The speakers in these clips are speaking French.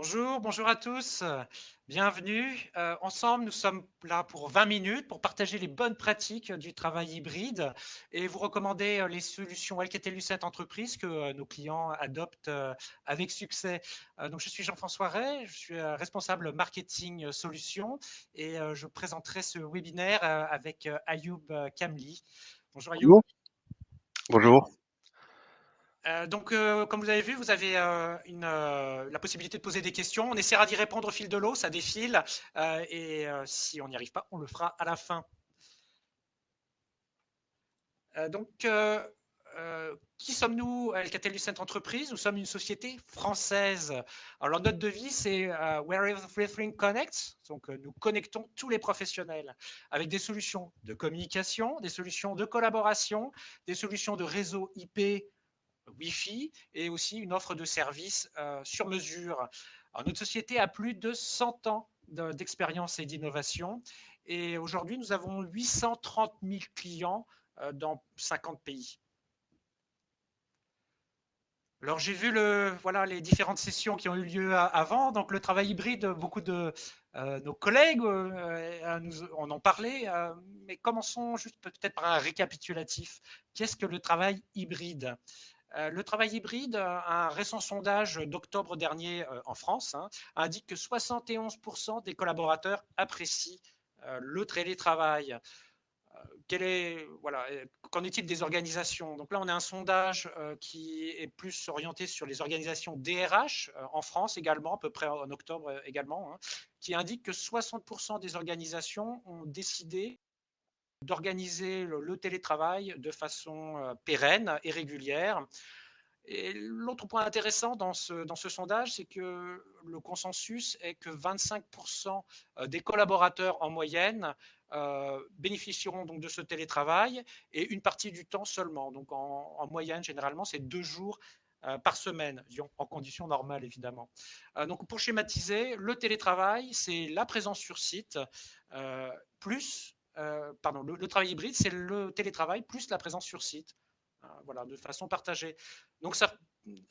Bonjour, bonjour à tous, bienvenue. Ensemble, nous sommes là pour 20 minutes pour partager les bonnes pratiques du travail hybride et vous recommander les solutions Alcatel-Lucent Entreprise que nos clients adoptent avec succès. Donc, je suis Jean-François Ray, je suis responsable marketing solutions et je présenterai ce webinaire avec Ayoub Kamli. Bonjour Ayoub. Bonjour. Bonjour. Comme vous avez vu, vous avez la possibilité de poser des questions. On essaiera d'y répondre au fil de l'eau, ça défile. Si on n'y arrive pas, on le fera à la fin. Euh, donc, euh, qui sommes-nous, Alcatel-Lucent Entreprise? Nous sommes une société française. Alors, notre devise, c'est Where Everything Connects. Donc, nous connectons tous les professionnels avec des solutions de communication, des solutions de collaboration, des solutions de réseau IP Wi-Fi et aussi une offre de services sur mesure. Alors, notre société a plus de 100 ans d'expérience et d'innovation et aujourd'hui nous avons 830 000 clients dans 50 pays. Alors j'ai vu voilà, les différentes sessions qui ont eu lieu avant, donc le travail hybride, beaucoup de nos collègues nous en ont parlé, mais commençons juste peut-être par un récapitulatif. Qu'est-ce que le travail hybride? Le travail hybride, un récent sondage d'octobre dernier en France indique que 71% des collaborateurs apprécient le télétravail. Voilà, qu'en est-il des organisations? Donc là, on a un sondage qui est plus orienté sur les organisations DRH en France également, à peu près en octobre également, qui indique que 60% des organisations ont décidé d'organiser le télétravail de façon pérenne et régulière. Et l'autre point intéressant dans ce sondage, c'est que le consensus est que 25% des collaborateurs en moyenne bénéficieront donc de ce télétravail et une partie du temps seulement. Donc en moyenne, généralement, c'est 2 jours par semaine, en conditions normales évidemment. Donc pour schématiser, le télétravail, c'est la présence sur site plus, pardon, le travail hybride, c'est le télétravail plus la présence sur site. Voilà, de façon partagée. Donc ça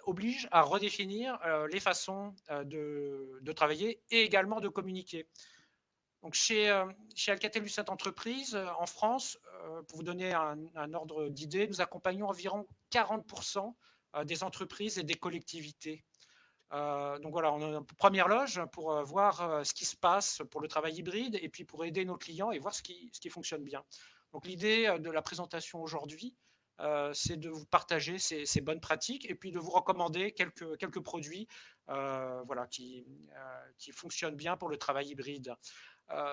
oblige à redéfinir les façons de travailler et également de communiquer. Donc chez Alcatel-Lucent Entreprise, en France, pour vous donner un ordre d'idée, nous accompagnons environ 40% des entreprises et des collectivités. Donc voilà, on a une première loge pour voir ce qui se passe pour le travail hybride et puis pour aider nos clients et voir ce qui fonctionne bien. Donc l'idée de la présentation aujourd'hui, c'est de vous partager ces bonnes pratiques et puis de vous recommander quelques produits voilà, qui fonctionnent bien pour le travail hybride.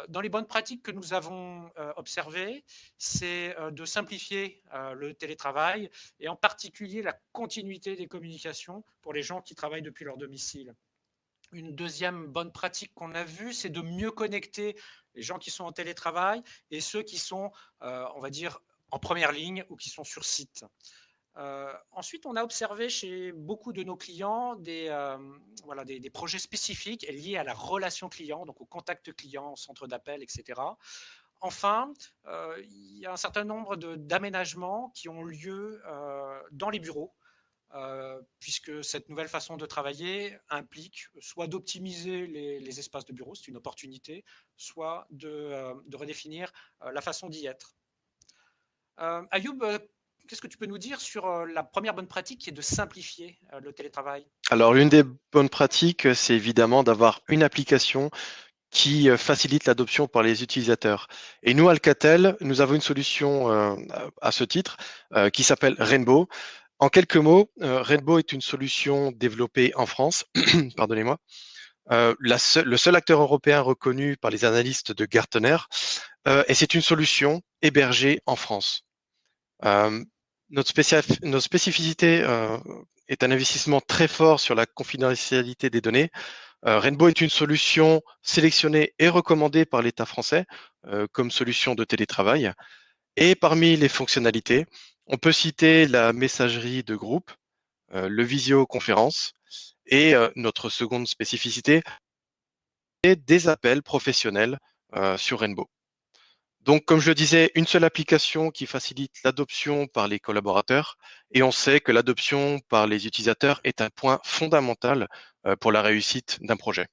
Dans les bonnes pratiques que nous avons observées, c'est de simplifier le télétravail et en particulier la continuité des communications pour les gens qui travaillent depuis leur domicile. Une deuxième bonne pratique qu'on a vue, c'est de mieux connecter les gens qui sont en télétravail et ceux qui sont, on va dire, en première ligne ou qui sont sur site. Ensuite, on a observé chez beaucoup de nos clients voilà, des projets spécifiques liés à la relation client, donc au contact client, au centre d'appel, etc. Enfin, il y a un certain nombre d'aménagements qui ont lieu dans les bureaux, puisque cette nouvelle façon de travailler implique soit d'optimiser les espaces de bureau, c'est une opportunité, soit de redéfinir la façon d'y être. Ayoub, qu'est-ce que tu peux nous dire sur la première bonne pratique qui est de simplifier le télétravail? Alors, l'une des bonnes pratiques, c'est évidemment d'avoir une application qui facilite l'adoption par les utilisateurs. Et nous, Alcatel, nous avons une solution à ce titre qui s'appelle Rainbow. En quelques mots, Rainbow est une solution développée en France, pardonnez-moi, le seul acteur européen reconnu par les analystes de Gartner, et c'est une solution hébergée en France. Euh, notre spécificité est un investissement très fort sur la confidentialité des données. Rainbow est une solution sélectionnée et recommandée par l'État français comme solution de télétravail. Et parmi les fonctionnalités, on peut citer la messagerie de groupe, le visioconférence et notre seconde spécificité est des appels professionnels sur Rainbow. Donc, comme je le disais, une seule application qui facilite l'adoption par les collaborateurs et on sait que l'adoption par les utilisateurs est un point fondamental pour la réussite d'un projet.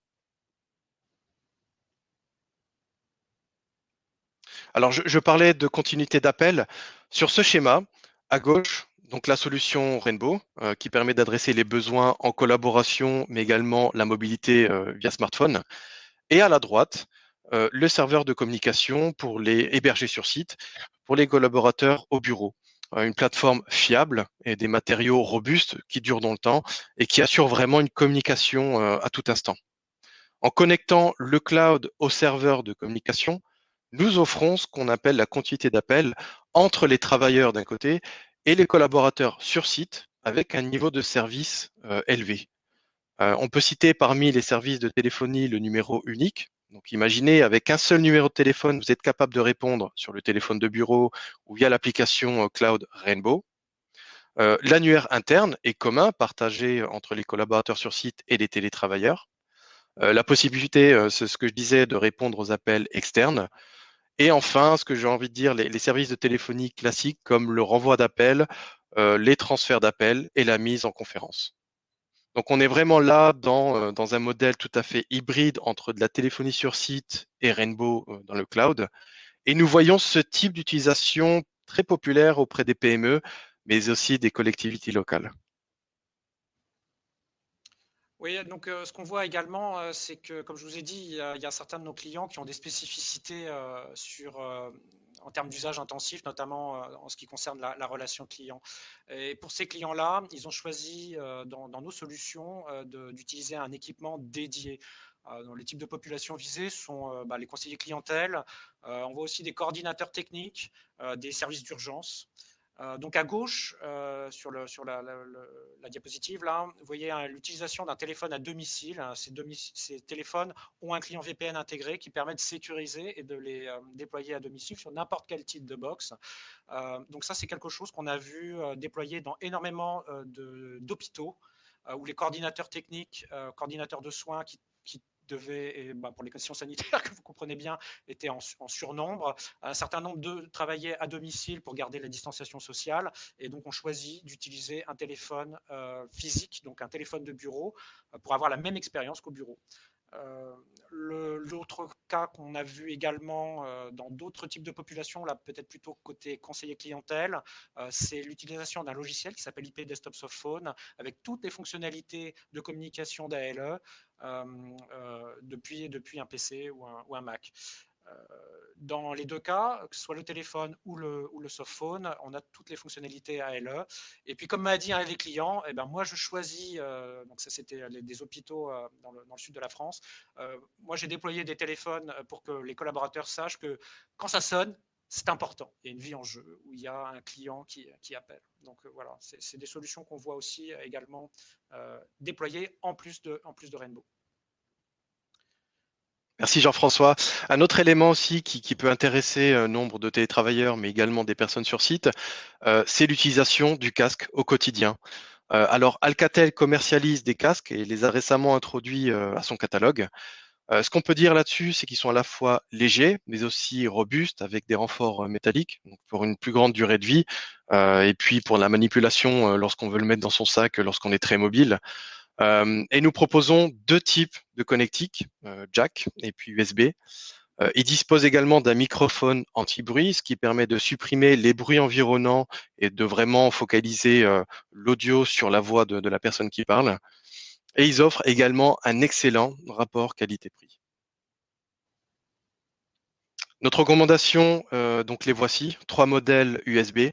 Alors, je parlais de continuité d'appel. Sur ce schéma, à gauche, donc la solution Rainbow, qui permet d'adresser les besoins en collaboration, mais également la mobilité via smartphone. Et à la droite, le serveur de communication pour les héberger sur site, pour les collaborateurs au bureau. Une plateforme fiable et des matériaux robustes qui durent dans le temps et qui assurent vraiment une communication à tout instant. En connectant le cloud au serveur de communication, nous offrons ce qu'on appelle la continuité d'appel entre les travailleurs d'un côté et les collaborateurs sur site avec un niveau de service élevé. On peut citer parmi les services de téléphonie le numéro unique. Donc imaginez, avec un seul numéro de téléphone, vous êtes capable de répondre sur le téléphone de bureau ou via l'application cloud Rainbow. L'annuaire interne est commun, partagé entre les collaborateurs sur site et les télétravailleurs. La possibilité, c'est ce que je disais, de répondre aux appels externes. Et enfin, ce que j'ai envie de dire, les services de téléphonie classiques comme le renvoi d'appels, les transferts d'appels et la mise en conférence. Donc on est vraiment là dans un modèle tout à fait hybride entre de la téléphonie sur site et Rainbow dans le cloud. Et nous voyons ce type d'utilisation très populaire auprès des PME, mais aussi des collectivités locales. Oui, donc ce qu'on voit également, c'est que, comme je vous ai dit, il y a certains de nos clients qui ont des spécificités en termes d'usage intensif, notamment en ce qui concerne la relation client. Et pour ces clients-là, ils ont choisi dans nos solutions d'utiliser un équipement dédié. Donc, les types de populations visées sont les conseillers clientèle. On voit aussi des coordinateurs techniques, des services d'urgence. Donc à gauche, sur la diapositive, là, vous voyez l'utilisation d'un téléphone à domicile. Ces téléphones ont un client VPN intégré qui permet de sécuriser et de les déployer à domicile sur n'importe quel type de box. Donc ça, c'est quelque chose qu'on a vu déployer dans énormément d'hôpitaux où les coordinateurs techniques, coordinateurs de soins qui devaient, et, pour les conditions sanitaires que vous comprenez bien, étaient en surnombre. Un certain nombre de travaillaient à domicile pour garder la distanciation sociale et donc on choisit d'utiliser un téléphone physique, donc un téléphone de bureau, pour avoir la même expérience qu'au bureau. L'autre cas qu'on a vu également dans d'autres types de populations, là peut-être plutôt côté conseiller clientèle, c'est l'utilisation d'un logiciel qui s'appelle IP Desktop Softphone avec toutes les fonctionnalités de communication d'ALE depuis un PC ou un Mac. Dans les deux cas, que ce soit le téléphone ou le softphone, on a toutes les fonctionnalités ALE. Et puis, comme m'a dit un des clients, eh ben, moi, je choisis, donc ça c'était des hôpitaux dans le sud de la France, moi j'ai déployé des téléphones pour que les collaborateurs sachent que quand ça sonne, c'est important. Il y a une vie en jeu où il y a un client qui appelle. Donc voilà, c'est des solutions qu'on voit aussi également déployées en plus de Rainbow. Merci Jean-François. Un autre élément aussi qui peut intéresser nombre de télétravailleurs, mais également des personnes sur site, c'est l'utilisation du casque au quotidien. Alors Alcatel commercialise des casques et les a récemment introduits à son catalogue. Ce qu'on peut dire là-dessus, c'est qu'ils sont à la fois légers, mais aussi robustes, avec des renforts métalliques, donc pour une plus grande durée de vie, et puis pour la manipulation lorsqu'on veut le mettre dans son sac, lorsqu'on est très mobile. Et nous proposons deux types de connectiques, jack et puis USB. Il dispose également d'un microphone anti-bruit, ce qui permet de supprimer les bruits environnants et de vraiment focaliser l'audio sur la voix de la personne qui parle. Et ils offrent également un excellent rapport qualité-prix. Notre recommandation, donc les voici, trois modèles USB.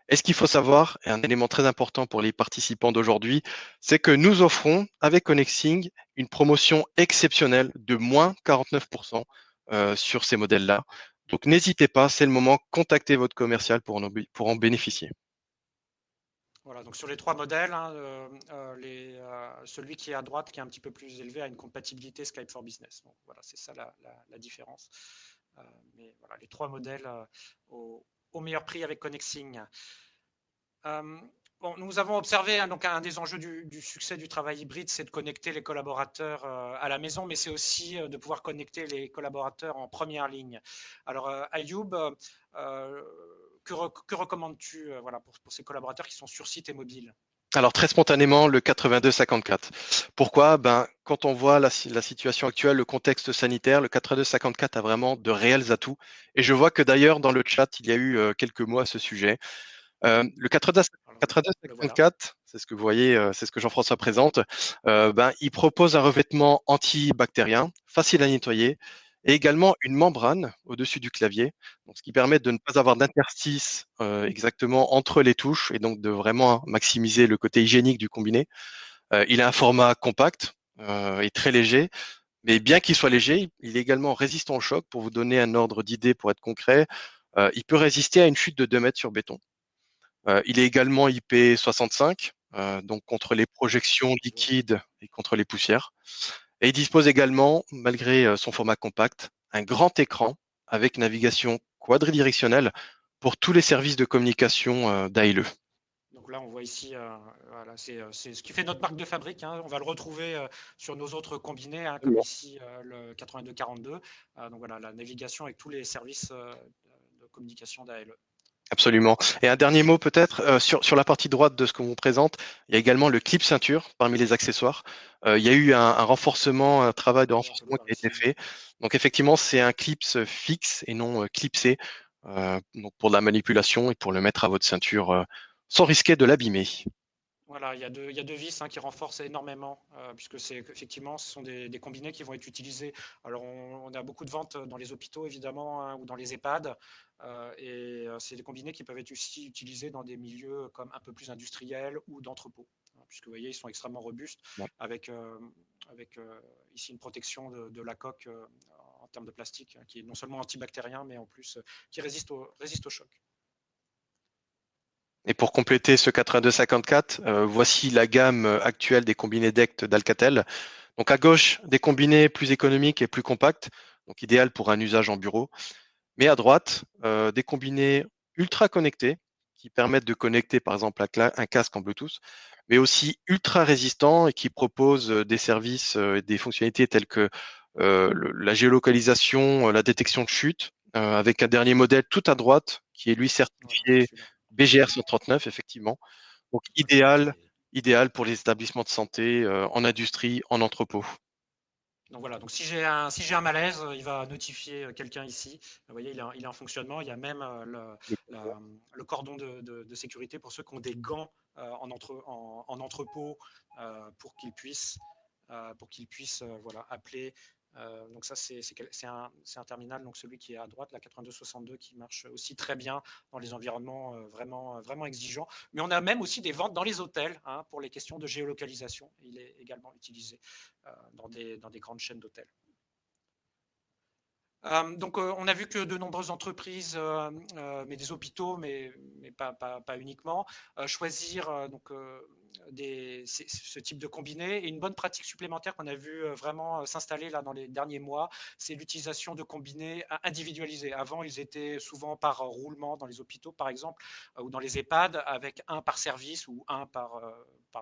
Et ce qu'il faut savoir, et un élément très important pour les participants d'aujourd'hui, c'est que nous offrons avec Connexing une promotion exceptionnelle de moins 49% sur ces modèles-là. Donc n'hésitez pas, c'est le moment, contactez votre commercial pour en bénéficier. Voilà, donc sur les trois modèles, hein, celui qui est à droite, qui est un petit peu plus élevé, a une compatibilité Skype for Business. Donc voilà, c'est ça la différence. Mais voilà, les trois modèles au meilleur prix avec Connexing. Bon, nous avons observé, hein, donc un des enjeux du succès du travail hybride, c'est de connecter les collaborateurs à la maison, mais c'est aussi de pouvoir connecter les collaborateurs en première ligne. Alors, Ayoub, que recommandes-tu voilà, pour ces collaborateurs qui sont sur site et mobiles? Alors très spontanément, le 82-54. Pourquoi? Ben, quand on voit la situation actuelle, le contexte sanitaire, le 82-54 a vraiment de réels atouts. Et je vois que d'ailleurs dans le chat, il y a eu quelques mots à ce sujet. Le Alors, le voilà. 82-54, c'est ce que vous voyez, c'est ce que Jean-François présente. Ben, il propose un revêtement antibactérien, facile à nettoyer, et également une membrane au-dessus du clavier, donc ce qui permet de ne pas avoir d'interstice exactement entre les touches et donc de vraiment maximiser le côté hygiénique du combiné. Il a un format compact et très léger, mais bien qu'il soit léger, il est également résistant au choc. Pour vous donner un ordre d'idée, pour être concret, il peut résister à une chute de 2 mètres sur béton. Il est également IP65, donc contre les projections Je vois. liquides et contre les poussières. Et il dispose également, malgré son format compact, un grand écran avec navigation quadridirectionnelle pour tous les services de communication d'ALE. Donc là, on voit ici, voilà, c'est ce qui fait notre marque de fabrique, hein. On va le retrouver sur nos autres combinés, hein, comme ici le 8242. Donc voilà, la navigation avec tous les services de communication d'ALE. Absolument. Et un dernier mot peut-être sur la partie droite de ce qu'on vous présente, il y a également le clip ceinture parmi les accessoires. Il y a eu un renforcement, un travail de Oui, on peut le renforcement voir qui a été ici. fait. Donc effectivement, c'est un clips fixe et non clipsé, donc pour de la manipulation et pour le mettre à votre ceinture sans risquer de l'abîmer. Voilà, il y a deux vis, hein, qui renforcent énormément, puisque effectivement, ce sont des combinés qui vont être utilisés. Alors, on a beaucoup de ventes dans les hôpitaux, évidemment, hein, ou dans les EHPAD, et c'est des combinés qui peuvent être aussi utilisés dans des milieux comme un peu plus industriels ou d'entrepôts, hein, puisque vous voyez, ils sont extrêmement robustes, Ouais. avec, ici une protection de la coque en termes de plastique, hein, qui est non seulement antibactérien, mais en plus qui résiste au choc. Et pour compléter ce 82-54, voici la gamme actuelle des combinés DECT d'Alcatel. Donc à gauche, des combinés plus économiques et plus compacts, donc idéal pour un usage en bureau. Mais à droite, des combinés ultra connectés qui permettent de connecter par exemple un casque en Bluetooth, mais aussi ultra résistants et qui proposent des services et des fonctionnalités telles que la géolocalisation, la détection de chute, avec un dernier modèle tout à droite qui est lui Voilà, c'est certifié celui-là. BGR 139, effectivement. Donc Voilà, donc idéal pour les établissements de santé, en industrie, en entrepôt. donc voilà, donc si j'ai un malaise, il va notifier quelqu'un ici. Vous voyez, il est en fonctionnement. Il y a même le cordon de sécurité pour ceux qui ont des gants en entrepôt pour qu'ils puissent voilà, appeler. Donc ça, c'est un terminal, donc celui qui est à droite, la 8262, qui marche aussi très bien dans les environnements vraiment exigeants. Mais on a même aussi des ventes dans les hôtels, hein, pour les questions de géolocalisation. Il est également utilisé dans des grandes chaînes d'hôtels. Donc, on a vu que de nombreuses entreprises, mais des hôpitaux, mais pas uniquement, choisir donc, ce type de combiné. Et une bonne pratique supplémentaire qu'on a vu vraiment s'installer là dans les derniers mois, c'est l'utilisation de combinés individualisés. Avant, ils étaient souvent par roulement dans les hôpitaux, par exemple, ou dans les EHPAD, avec un par service ou un par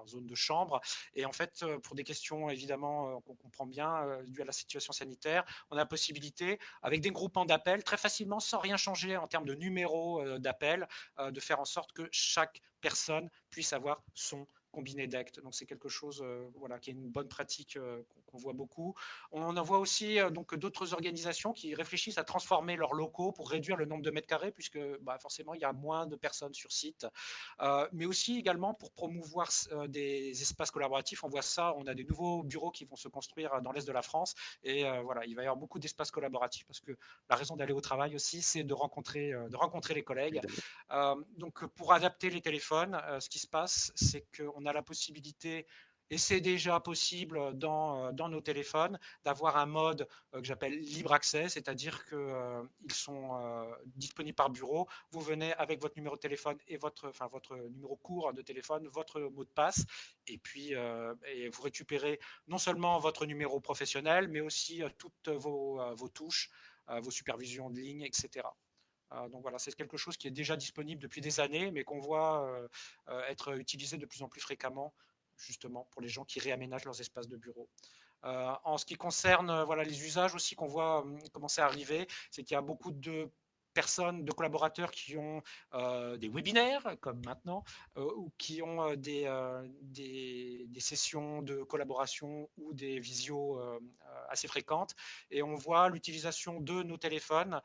zone de chambre. Et en fait, pour des questions évidemment qu'on comprend bien, dues à la situation sanitaire, on a la possibilité avec des groupements d'appels très facilement, sans rien changer en termes de numéro d'appel, de faire en sorte que chaque personne puisse avoir son combiné d'actes. Donc c'est quelque chose voilà, qui est une bonne pratique qu'on voit beaucoup. On en voit aussi donc d'autres organisations qui réfléchissent à transformer leurs locaux pour réduire le nombre de mètres carrés, puisque bah, forcément il y a moins de personnes sur site, mais aussi également pour promouvoir des espaces collaboratifs. On voit ça, on a des nouveaux bureaux qui vont se construire dans l'Est de la France, et voilà, il va y avoir beaucoup d'espaces collaboratifs, parce que la raison d'aller au travail aussi, c'est de rencontrer les collègues. Évidemment. Donc pour adapter les téléphones, ce qui se passe, c'est qu'on a la possibilité, et c'est déjà possible dans nos téléphones, d'avoir un mode que j'appelle libre accès, c'est-à-dire qu'ils sont disponibles par bureau. Vous venez avec votre numéro de téléphone et votre numéro court de téléphone, votre mot de passe, et puis et vous récupérez non seulement votre numéro professionnel, mais aussi toutes vos touches, vos supervisions de ligne, etc. Donc voilà, c'est quelque chose qui est déjà disponible depuis des années, mais qu'on voit être utilisé de plus en plus fréquemment, justement, pour les gens qui réaménagent leurs espaces de bureau. En ce qui concerne voilà, les usages aussi qu'on voit commencer à arriver, c'est qu'il y a beaucoup de personnes, de collaborateurs qui ont des webinaires, comme maintenant, ou qui ont des sessions de collaboration ou des visios assez fréquentes. Et on voit l'utilisation de nos téléphones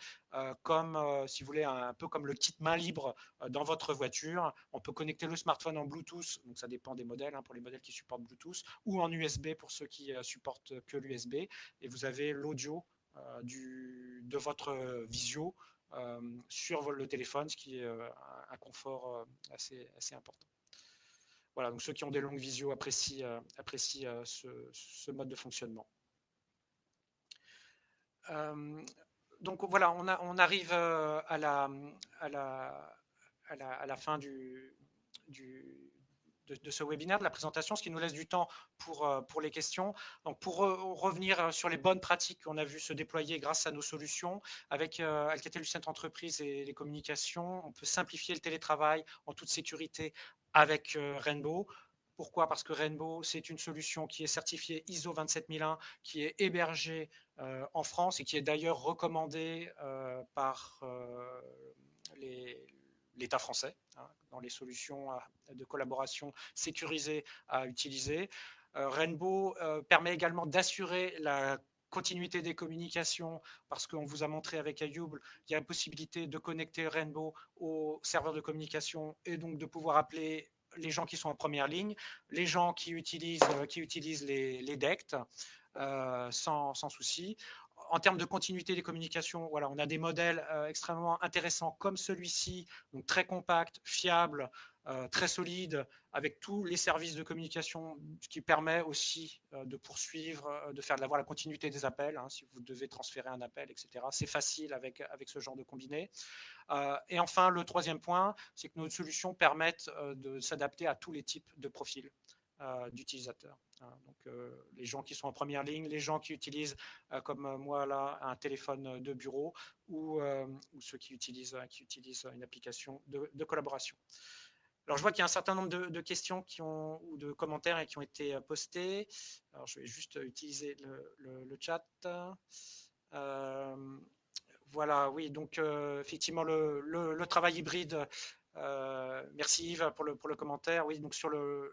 comme, si vous voulez, un peu comme le kit main libre dans votre voiture. On peut connecter le smartphone en Bluetooth, donc ça dépend des modèles, hein, pour les modèles qui supportent Bluetooth, ou en USB pour ceux qui supportent que l'USB. Et vous avez l'audio de votre visio sur le téléphone, ce qui est un confort assez important. Voilà, donc ceux qui ont des longues visios apprécient ce mode de fonctionnement. Donc voilà, on arrive à la fin de ce webinaire, de la présentation, ce qui nous laisse du temps pour les questions. Donc pour revenir sur les bonnes pratiques qu'on a vu se déployer grâce à nos solutions, avec Alcatel-Lucent Entreprises et les communications, on peut simplifier le télétravail en toute sécurité avec Rainbow. Pourquoi? Parce que Rainbow, c'est une solution qui est certifiée ISO 27001, qui est hébergée en France et qui est d'ailleurs recommandée par l'État français, hein, dans les solutions de collaboration sécurisées à utiliser. Rainbow permet également d'assurer la continuité des communications, parce qu'on vous a montré avec Ayoub, il y a la possibilité de connecter Rainbow au serveur de communication et donc de pouvoir appeler les gens qui sont en première ligne, les gens qui utilisent les DECT sans souci. En termes de continuité des communications, voilà, on a des modèles extrêmement intéressants comme celui-ci, donc très compact, fiable, très solide, avec tous les services de communication, ce qui permet aussi de poursuivre, d'avoir la continuité des appels, hein, si vous devez transférer un appel, etc. C'est facile avec ce genre de combiné. Et enfin, le troisième point, c'est que nos solutions permettent de s'adapter à tous les types de profils d'utilisateurs. Donc, les gens qui sont en première ligne, les gens qui utilisent, comme moi là, un téléphone de bureau, ou ceux qui utilisent une application de collaboration. Alors, je vois qu'il y a un certain nombre de questions ou de commentaires qui ont été postés. Alors, je vais juste utiliser le chat. Voilà, oui, donc effectivement, le travail hybride, merci Yves pour le commentaire. Oui, donc sur le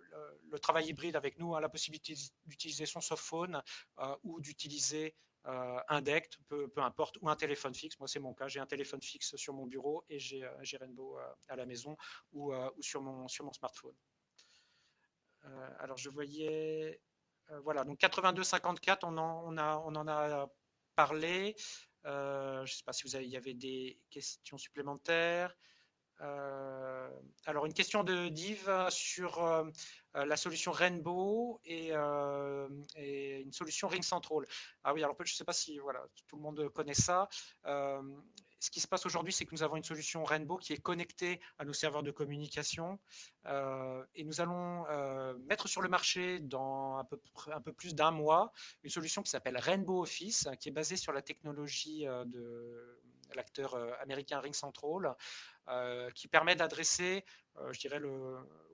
travail hybride avec nous, hein, la possibilité d'utiliser son softphone ou d'utiliser un DECT, peu importe, ou un téléphone fixe. Moi, c'est mon cas. J'ai un téléphone fixe sur mon bureau et j'ai Rainbow à la maison ou sur mon smartphone. Alors, je voyais. Voilà, donc 82-54, on en a parlé. Je ne sais pas si il y avait des questions supplémentaires. Alors, une question d'Yves sur la solution Rainbow et une solution Ring Central. Ah oui, alors je ne sais pas si voilà, tout le monde connaît ça. Ce qui se passe aujourd'hui, c'est que nous avons une solution Rainbow qui est connectée à nos serveurs de communication et nous allons mettre sur le marché dans un peu plus d'un mois une solution qui s'appelle Rainbow Office, qui est basée sur la technologie de l'acteur américain Ring Central, qui permet d'adresser, je dirais,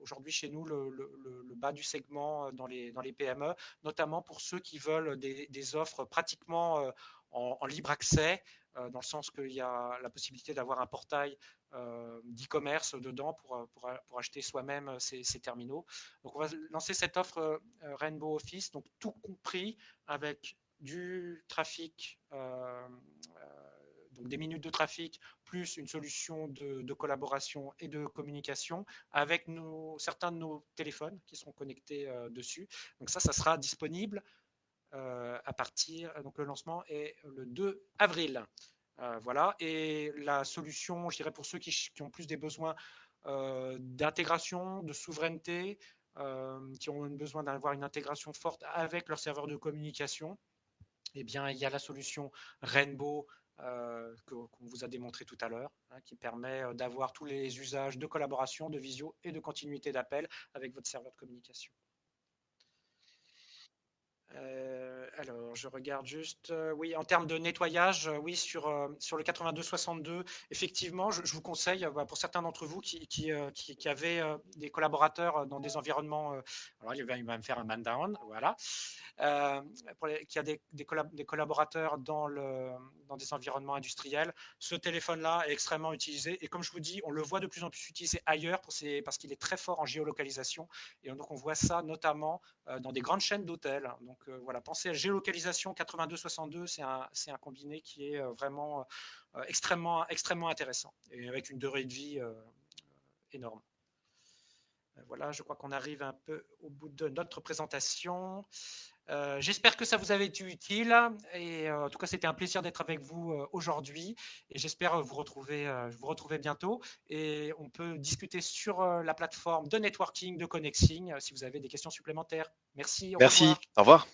aujourd'hui chez nous, le bas du segment dans les PME, notamment pour ceux qui veulent des offres pratiquement en libre accès, dans le sens qu'il y a la possibilité d'avoir un portail d'e-commerce dedans pour acheter soi-même ces terminaux. Donc on va lancer cette offre Rainbow Office, donc tout compris avec du trafic, donc des minutes de trafic, plus une solution de collaboration et de communication avec certains de nos téléphones qui sont connectés dessus. Donc ça sera disponible à partir, donc le lancement est le 2 avril. Voilà, et la solution, je dirais pour ceux qui ont plus des besoins d'intégration, de souveraineté, qui ont besoin d'avoir une intégration forte avec leur serveur de communication, eh bien, il y a la solution Rainbow qu'on vous a démontré tout à l'heure, hein, qui permet d'avoir tous les usages de collaboration, de visio et de continuité d'appel avec votre serveur de communication. Alors, je regarde juste, oui, en termes de nettoyage, oui, sur le 8262, effectivement, je vous conseille, pour certains d'entre vous qui avaient des collaborateurs dans des environnements, alors il va me faire un man down, voilà, euh, qui a des collaborateurs dans des environnements industriels, ce téléphone-là est extrêmement utilisé. Et comme je vous dis, on le voit de plus en plus utilisé ailleurs parce qu'il est très fort en géolocalisation. Et donc, on voit ça notamment dans des grandes chaînes d'hôtels. Donc, voilà, pensez à géolocalisation 82-62, c'est un combiné qui est vraiment extrêmement intéressant et avec une durée de vie énorme. Voilà, je crois qu'on arrive un peu au bout de notre présentation. J'espère que ça vous avait été utile et en tout cas c'était un plaisir d'être avec vous aujourd'hui et j'espère vous retrouver bientôt et on peut discuter sur la plateforme de networking, de connexing si vous avez des questions supplémentaires. Merci, au Merci, revoir. au revoir.